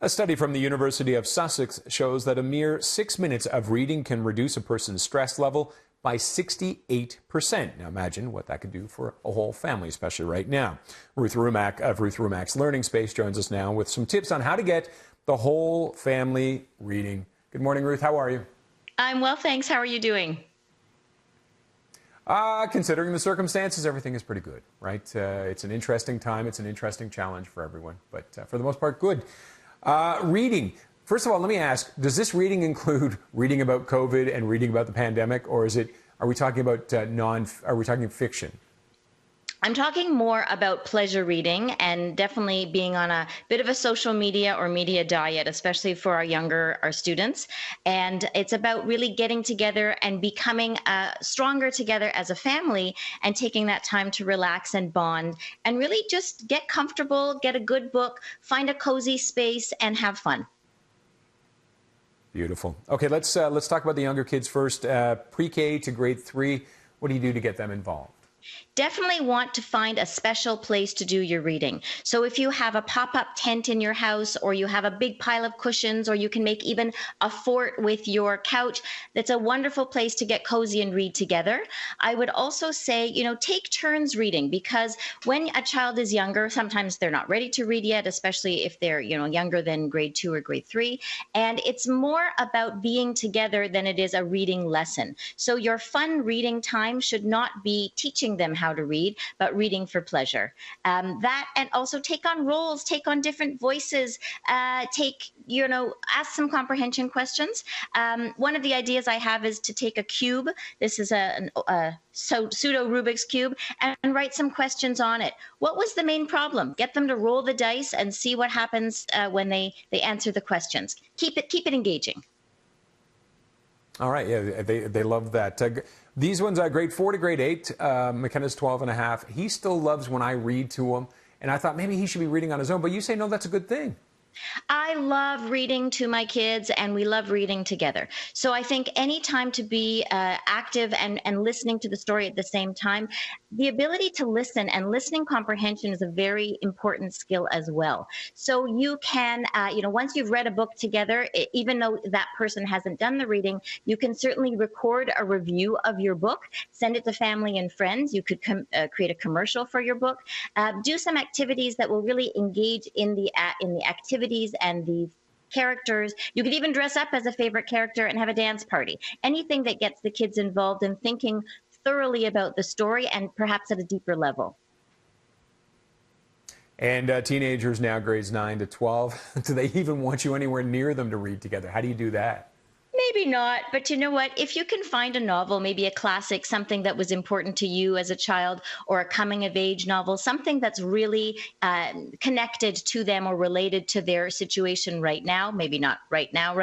A study from the University of Sussex shows that a mere 6 minutes of reading can reduce a person's stress level by 68%. Now imagine what that could do for a whole family, especially right now. Ruth Rumack of Ruth Rumack's Learning Space joins us now with some tips on how to get the whole family reading. Good morning, Ruth. How are you? I'm well, thanks. How are you doing? Considering the circumstances, everything is pretty good, right? It's an interesting time. It's an interesting challenge for everyone, but for the most part, good. Reading. First of all, let me ask, does this reading include reading about COVID and reading about the pandemic, or are we talking about are we talking fiction? I'm talking more about pleasure reading and definitely being on a bit of a social media or media diet, especially for our students. And it's about really getting together and becoming stronger together as a family and taking that time to relax and bond and really just get comfortable, get a good book, find a cozy space and have fun. Beautiful. Okay, let's talk about the younger kids first. Pre-K to grade 3. What do you do to get them involved? Definitely want to find a special place to do your reading. So if you have a pop-up tent in your house, or you have a big pile of cushions, or you can make even a fort with your couch, that's a wonderful place to get cozy and read together. I would also say, take turns reading, because when a child is younger, sometimes they're not ready to read yet, especially if they're, younger than grade 2 or grade 3. And it's more about being together than it is a reading lesson. So your fun reading time should not be teaching them how to read, but reading for pleasure. That, and also take on roles, take on different voices, ask some comprehension questions. One of the ideas I have is to take a cube. This is a pseudo Rubik's Cube, and write some questions on it. What was the main problem? Get them to roll the dice and see what happens when they answer the questions. Keep it engaging. All right, yeah, they love that. These ones are grade 4 to grade 8. McKenna's 12 and a half. He still loves when I read to him, and I thought maybe he should be reading on his own, but you say, no, that's a good thing. I love reading to my kids, and we love reading together. So I think any time to be active and listening to the story at the same time, the ability to listen and listening comprehension is a very important skill as well. So you can, once you've read a book together, even though that person hasn't done the reading, you can certainly record a review of your book, send it to family and friends. You could create a commercial for your book. Do some activities that will really engage in the activities and the characters. You could even dress up as a favorite character and have a dance party. Anything that gets the kids involved in thinking thoroughly about the story and perhaps at a deeper level. And teenagers now, grades 9 to 12, do they even want you anywhere near them to read together? How do you do that? Maybe not, but you know what? If you can find a novel, maybe a classic, something that was important to you as a child, or a coming-of-age novel, something that's really connected to them or related to their situation right now, maybe not right now,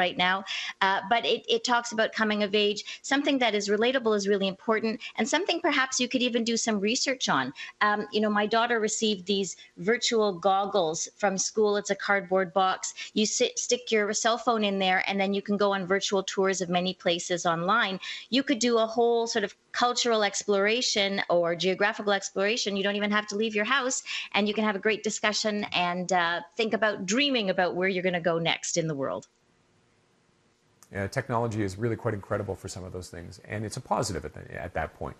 but it talks about coming of age, something that is relatable is really important, and something perhaps you could even do some research on. My daughter received these virtual goggles from school. It's a cardboard box. You stick your cell phone in there, and then you can go on virtual tours of many places online. You could do a whole sort of cultural exploration or geographical exploration. You don't even have to leave your house, and you can have a great discussion and think about dreaming about where you're going to go next in the world. Yeah, technology is really quite incredible for some of those things, and it's a positive at that point.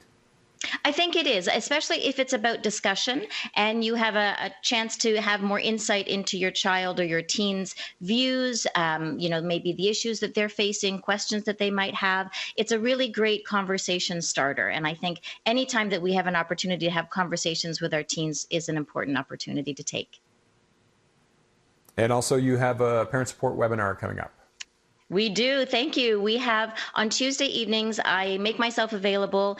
I think it is, especially if it's about discussion and you have a chance to have more insight into your child or your teen's views, maybe the issues that they're facing, questions that they might have. It's a really great conversation starter. And I think anytime that we have an opportunity to have conversations with our teens is an important opportunity to take. And also you have a parent support webinar coming up. We do. Thank you. We have on Tuesday evenings, I make myself available.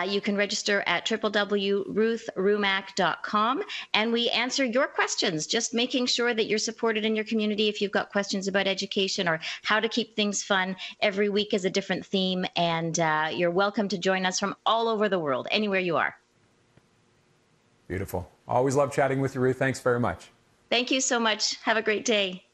You can register at www.ruthrumack.com, and we answer your questions, just making sure that you're supported in your community. If you've got questions about education or how to keep things fun, every week is a different theme, and you're welcome to join us from all over the world, anywhere you are. Beautiful. Always love chatting with you, Ruth. Thanks very much. Thank you so much. Have a great day.